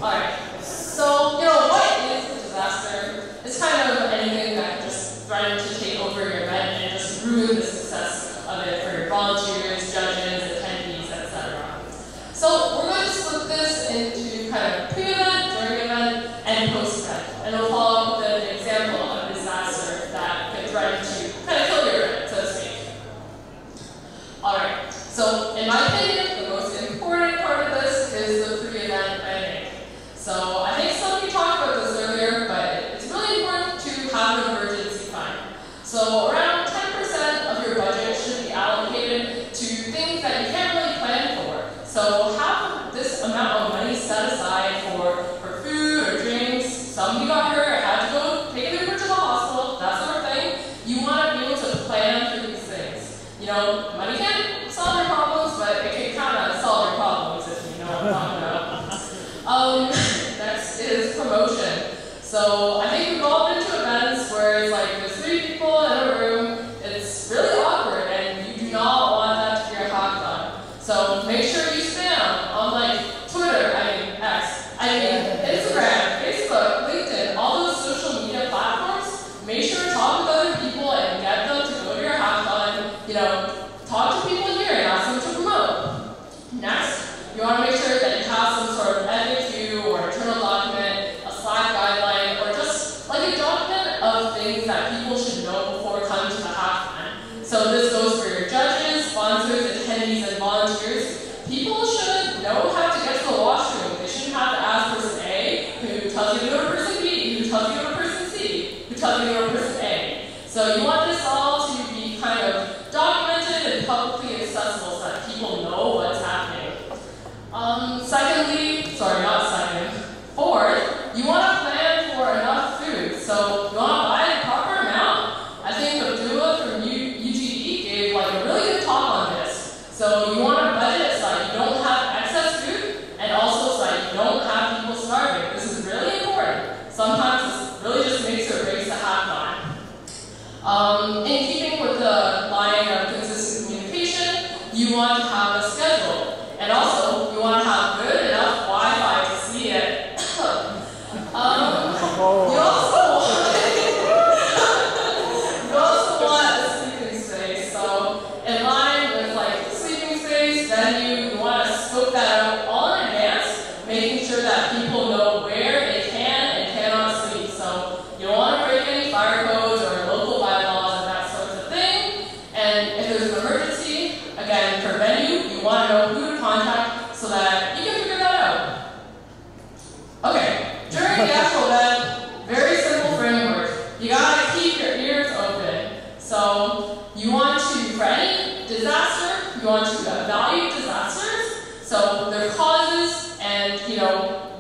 Alright, so, what is a disaster? It's kind of anything that can just threaten to take over your event and just ruin the success of it for your volunteers, judges, attendees, etc. So we're going to split this into kind of pre-event, during event, and post-event. And we'll follow up with an example of a disaster that could threaten to kind of kill your event, so to speak. Alright, so in my opinion, the most important part of this is the pre-event planning. So I think some of you talked about this earlier, but it's really important to have an emergency fund. So around 10% of your budget should be allocated to things that you can't really plan for. So have this amount of money set aside for food or drinks. Somebody got hurt, had to go take an Uber to the hospital, that sort of thing. You want to be able to plan for these things. Money can't solve your problems, but it can kind of solve your problems if you know what I'm talking about. Next is promotion. So I think we've all been to events where it's like there's 3 people in a room, it's really awkward, and you do not want that to be your hackcon. So make sure you spam on Twitter, X, Instagram, Facebook, LinkedIn, all those social media platforms. Make sure to talk with other people and get them to go to your hackcon. Talk to people here and ask them to promote. Next, you want to make sure that you have some sort of FAQ or internal document, a Slack guideline, or just like a document of things that people should know before coming to the hackcon. So this goes for your judges, sponsors, attendees, and volunteers. People should know how to get to the washroom. They shouldn't have to ask person A, who tells you to go to person B, who tells you to go to person C, who tells you to go to person A. So you want this all to be kind of documented and publicly accessible so that people know what's happening. Fourth, you want to plan for enough food. So you want to buy the proper amount. I think Abdullah from UGE gave a really good talk on this. So you want to budget so that you don't have excess food and also so that you don't have people starving. This is really important. Sometimes this really just makes or breaks the hackcon. In keeping with the line of consistent communication, you want to have a schedule. And also, you want to have good enough Wi-Fi to see it. You also want a sleeping space. So in line with sleeping space, venue, you want to scope that out all in advance, making sure that people know where they can and cannot sleep. So you don't want to break any fire codes or local bylaws and that sort of thing. And if there's an emergency, again, for venue, you want to know who to contact so that you can figure that out. Okay, during the actual event, very simple framework. You gotta keep your ears open. So you want to, for any disaster, you want to evaluate disasters. So their causes and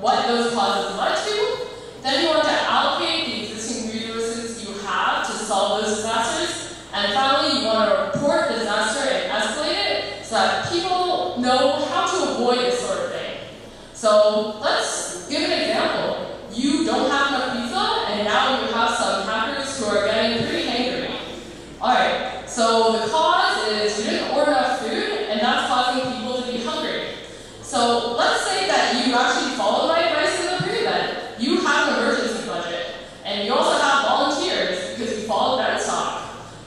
what those causes led to. Then you want to allocate the existing resources you have to solve those disasters. And finally, you want to report the disaster and escalate it so that people know how to avoid this sort of thing. So let's give an example. You don't have enough pizza, and now you have some hackers who are getting pretty angry. Alright, so the cause is you didn't order enough food, and that's causing people to be hungry. So let's say that you actually followed my advice in the pre-event. You have an emergency budget, and you also have volunteers because you followed that stock.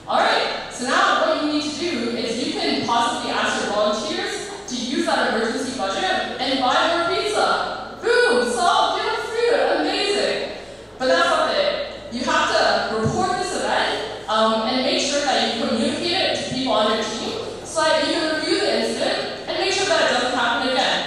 Alright, so now what you need to do is you can possibly ask your volunteers to use that emergency budget and buy more pizza. Boom, solved, get food, amazing. But that's not it. You have to report this event and make sure that you communicate it to people on your team so that you can review the incident and make sure that it doesn't happen again.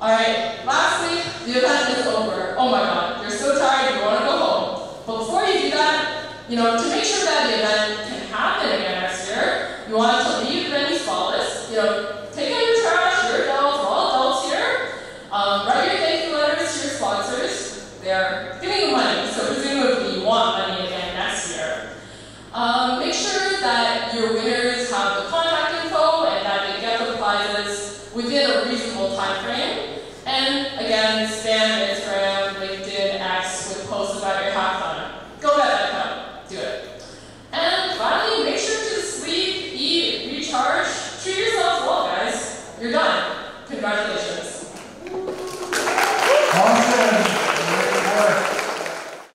Alright, lastly, the event is over. Oh my god, you're so tired, you want to go home. But before you do that, to make sure that the event can happen again next year, you want to leave the venue spotless. Take out your trash, your adults, we're all adults here. Write your thank you letters to your sponsors. They're giving you money, so presumably you want money again next year. Make sure that your winners have the contact info and that they get the prizes within a reasonable time frame. And again, spam Instagram, LinkedIn, X with posts about your hackcon. Go get that cup. Do it. And finally, make sure to sleep, eat, recharge. Treat yourself well, guys. You're done. Congratulations.